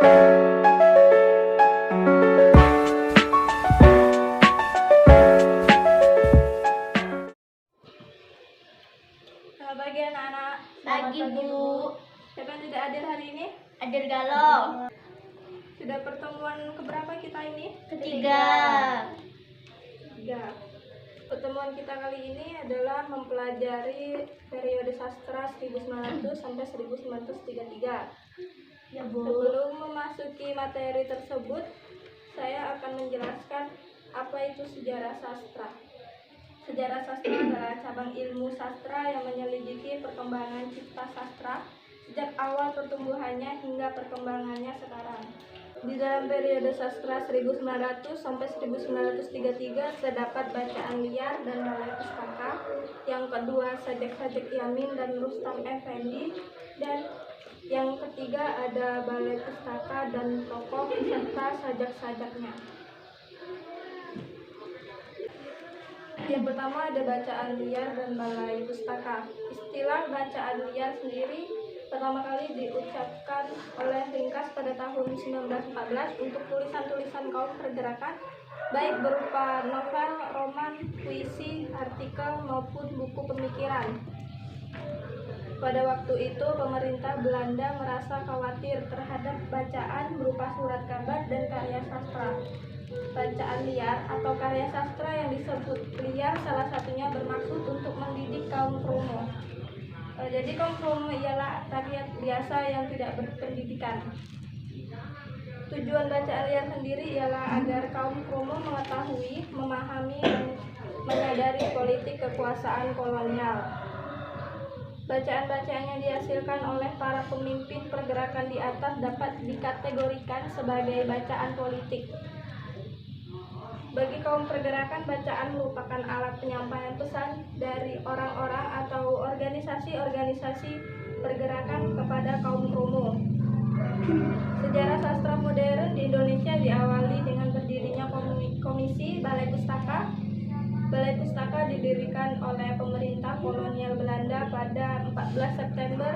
Selamat pagi anak-anak. Pagi, Bu. Siapa yang tidak hadir hari ini? Hadir galau. Sudah pertemuan keberapa kita ini? Ketiga. Pertemuan kita kali ini adalah mempelajari periode sastra 1900 sampai 1933. Ya, Bu. Sebelum memasuki materi tersebut, saya akan menjelaskan apa itu sejarah sastra. Sejarah sastra adalah cabang ilmu sastra yang menyelidiki perkembangan cipta sastra sejak awal pertumbuhannya hingga perkembangannya sekarang. Di dalam periode sastra 1900 sampai 1933 terdapat bacaan liar dan balai pustaka. Yang kedua sajak-sajak Yamin dan Rustam Effendi, dan yang ketiga ada balai pustaka dan tokoh serta sajak-sajaknya. Yang pertama ada bacaan liar dan balai pustaka. Istilah bacaan liar sendiri pertama kali diucapkan oleh Ringkas pada tahun 1914 untuk tulisan-tulisan kaum pergerakan, baik berupa novel, roman, puisi, artikel, maupun buku pemikiran. Pada waktu itu, pemerintah Belanda merasa khawatir terhadap bacaan berupa surat kabar dan karya sastra. Bacaan liar atau karya sastra yang disebut liar salah satunya bermaksud untuk mendidik kaum kromo. Jadi kaum kromo ialah rakyat biasa yang tidak berpendidikan. Tujuan bacaan liar sendiri ialah agar kaum kromo mengetahui, memahami, dan menyadari politik kekuasaan kolonial. Bacaan-bacaan yang dihasilkan oleh para pemimpin pergerakan di atas dapat dikategorikan sebagai bacaan politik. Bagi kaum pergerakan, bacaan merupakan alat penyampaian pesan dari orang-orang atau organisasi-organisasi pergerakan kepada kaum kromo. Sejarah sastra modern di Indonesia diawali dengan berdirinya Komisi Balai Pustaka. Balai Pustaka didirikan oleh pemerintah kolonial Belanda pada 14 September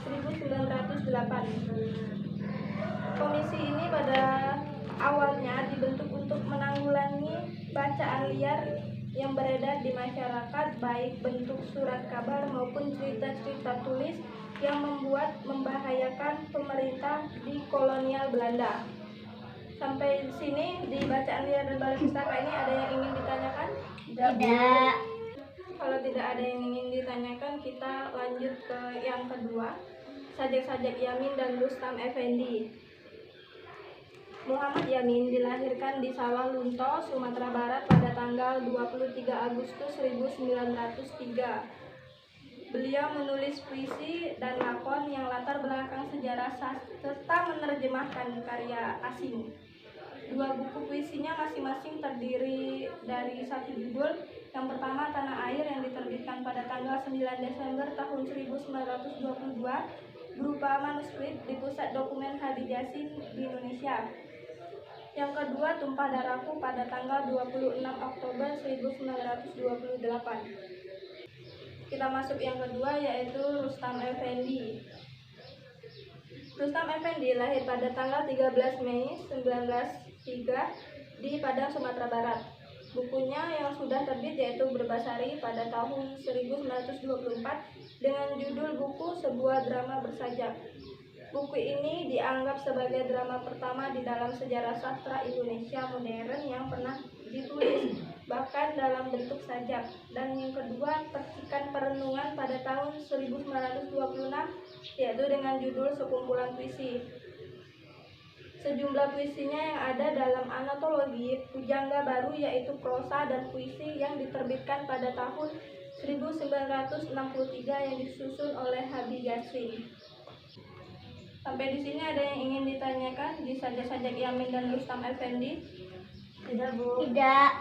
1908. Komisi ini pada awalnya dibentuk untuk menanggulangi bacaan liar yang beredar di masyarakat, baik bentuk surat kabar maupun cerita-cerita tulis yang membahayakan pemerintah di kolonial Belanda. Sampai sini di bacaan liar dan balai pustaka ini ada yang ingin ditanyakan? Tidak. Kalau tidak ada yang ingin ditanyakan, kita lanjut ke yang kedua, sajak-sajak Yamin dan Rustam Effendi. Muhammad Yamin dilahirkan di Sawah Lunto, Sumatera Barat pada tanggal 23 Agustus 1903. Beliau menulis puisi dan lakon yang latar belakang sejarah serta menerjemahkan karya asing. Dua buku puisinya masing-masing terdiri dari satu judul. Yang pertama Tanah Air yang diterbitkan pada tanggal 9 Desember tahun 1922 berupa manuskrip di Pusat Dokumen Hadi Jasin di Indonesia. Yang kedua Tumpah Darahku pada tanggal 26 Oktober 1928. Kita masuk yang kedua, yaitu Rustam Effendi. Rustam Effendi lahir pada tanggal 13 Mei 1903 di Padang, Sumatera Barat. Bukunya yang sudah terbit yaitu Berbasari pada tahun 1924 dengan judul buku Sebuah Drama Bersajak. Buku ini dianggap sebagai drama pertama di dalam sejarah sastra Indonesia modern yang pernah ditulis, bahkan dalam bentuk sajak. Dan yang kedua, Percikan Perenungan pada tahun 1926, yaitu dengan judul Sekumpulan Puisi. Sejumlah puisinya yang ada dalam antologi Pujangga Baru, yaitu prosa dan puisi yang diterbitkan pada tahun 1963 yang disusun oleh Habib Yassin. Sampai di sini ada yang ingin ditanyakan di sajak-sajak Yamin dan Rustam Effendi? Tidak, Bu. Tidak.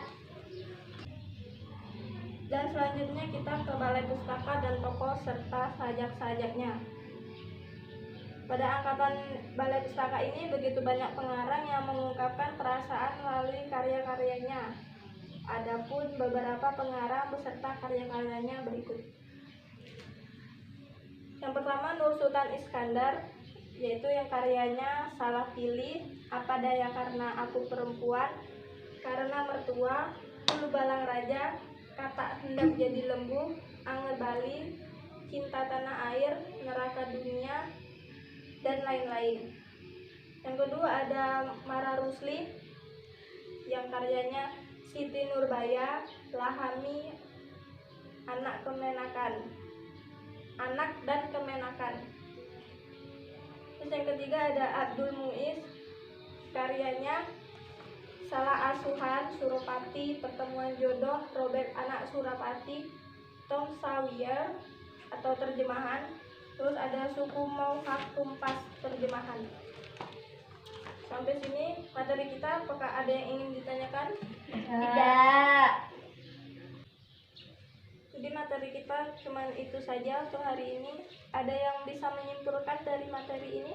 Dan selanjutnya kita ke balai pustaka dan tokoh serta sajak-sajaknya. Pada angkatan balai pustaka ini begitu banyak pengarang yang mengungkapkan perasaan melalui karya-karyanya. Adapun beberapa pengarang beserta karya-karyanya berikut. Yang pertama Nur Sultan Iskandar yaitu yang karyanya Salah Pilih, Apa Daya Karena Aku Perempuan, Karena Mertua, Ulu Balang Raja, Kata Hendak Jadi Lembu, Ange Bali, Cinta Tanah Air, Neraka Dunia, dan lain-lain. Yang kedua ada Mara Rusli yang karyanya Siti Nurbaya, Lahami, Anak dan Kemenakan. Terus yang ketiga ada Abdul Muiz, karyanya Salah Asuhan, Suropati, Pertemuan Jodoh, Robert Anak Surapati, Tom Sawyer atau terjemahan. Terus ada Suku Mau Hak Tumpas, terjemahan. Sampai sini materi kita, apakah ada yang ingin ditanyakan? Tidak. Jadi materi kita cuma itu saja untuk hari ini. Ada yang bisa menyimpulkan dari materi ini?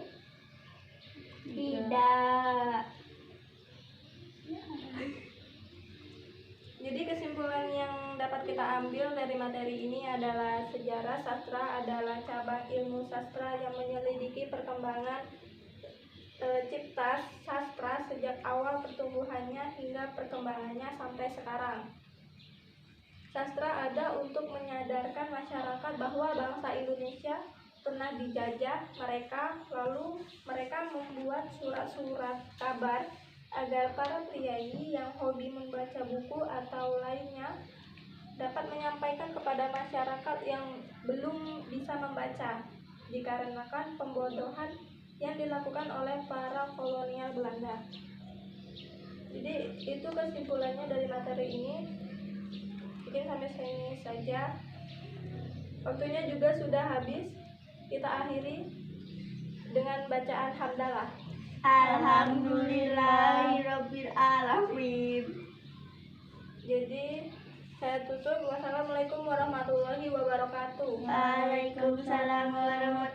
Tidak. Jadi kesimpulan yang dapat kita ambil dari materi ini adalah sejarah sastra adalah cabang ilmu sastra yang menyelidiki perkembangan cipta sastra sejak awal pertumbuhannya hingga perkembangannya sampai sekarang. Sastra ada untuk menyadarkan masyarakat bahwa bangsa Indonesia pernah dijajah lalu mereka membuat surat-surat kabar agar para priayi yang hobi membaca buku atau lainnya dapat menyampaikan kepada masyarakat yang belum bisa membaca, dikarenakan pembodohan yang dilakukan oleh para kolonial Belanda. Jadi itu kesimpulannya dari materi ini. Mungkin sampai sini saja. Waktunya juga sudah habis. Kita akhiri dengan bacaan hamdalah. Alhamdulillahirabbil alamin. Jadi saya tutup. Wassalamualaikum warahmatullahi wabarakatuh. Waalaikumsalam warahmatullahi